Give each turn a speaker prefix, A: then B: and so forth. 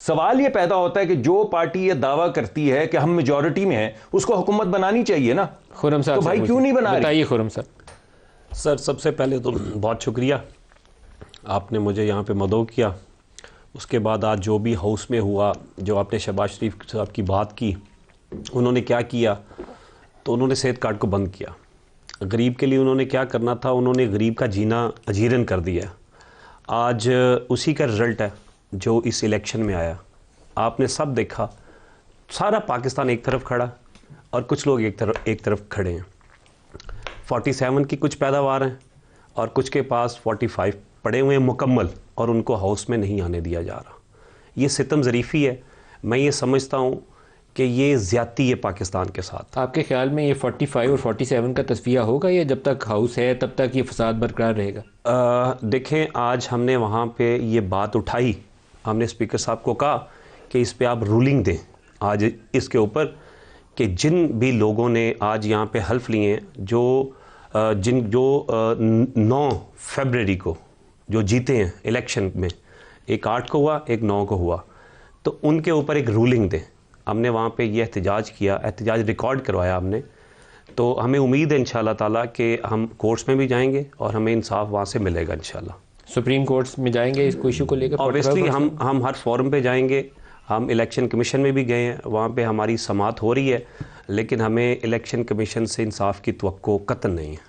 A: सवाल ये पैदा होता है कि जो पार्टी ये दावा करती है कि हम मेजॉरिटी में हैं, उसको हुकूमत बनानी चाहिए ना।
B: खुर्रम साहब,
A: तो भाई क्यों नहीं बना रही?
B: बताइए खुर्रम साहब।
C: सर, सबसे पहले तो बहुत शुक्रिया, आपने मुझे यहाँ पे मदऊ किया। उसके बाद आज जो भी हाउस में हुआ, जो आपने शहबाज शरीफ साहब की बात की, उन्होंने क्या किया, तो उन्होंने सेहत कार्ड को बंद किया। गरीब के लिए उन्होंने क्या करना था, उन्होंने गरीब का जीना अजीरन कर दिया। आज उसी का रिज़ल्ट है जो इस इलेक्शन में आया। आपने सब देखा, सारा पाकिस्तान एक तरफ खड़ा और कुछ लोग एक तरफ खड़े हैं। 47 की कुछ पैदावार हैं और कुछ के पास 45 पड़े हुए हैं मुकम्मल, और उनको हाउस में नहीं आने दिया जा रहा। ये सितम ज़रीफ़ी है। मैं ये समझता हूँ कि ये ज़्यादती है पाकिस्तान के साथ।
B: आपके ख्याल में ये 45 और 47 का तस्वीर होगा, या जब तक हाउस है तब तक ये फसाद बरकरार रहेगा?
C: देखें, आज हमने वहाँ पे ये बात उठाई, हमने स्पीकर साहब को कहा कि इस पे आप रूलिंग दें आज इसके ऊपर, कि जिन भी लोगों ने आज यहाँ पे हल्फ लिए हैं, जो 9 फरवरी को जो जीते हैं इलेक्शन में, एक 8 को हुआ, एक 9 को हुआ, तो उनके ऊपर एक रूलिंग दें। हमने वहाँ पे ये एहतजाज किया, एहतजाज रिकॉर्ड करवाया हमने। तो हमें उम्मीद है इंशाल्लाह ताला कि हम कोर्ट्स में भी जाएंगे और हमें इंसाफ वहाँ से मिलेगा इंशाल्लाह।
B: सुप्रीम कोर्ट्स में जाएंगे इस इशू को लेकर?
C: ऑब्वियसली हम हर फोरम पे जाएंगे। हम इलेक्शन कमीशन में भी गए हैं, वहाँ पे हमारी समाअत हो रही है, लेकिन हमें इलेक्शन कमीशन से इंसाफ की तवक्को कतई नहीं है।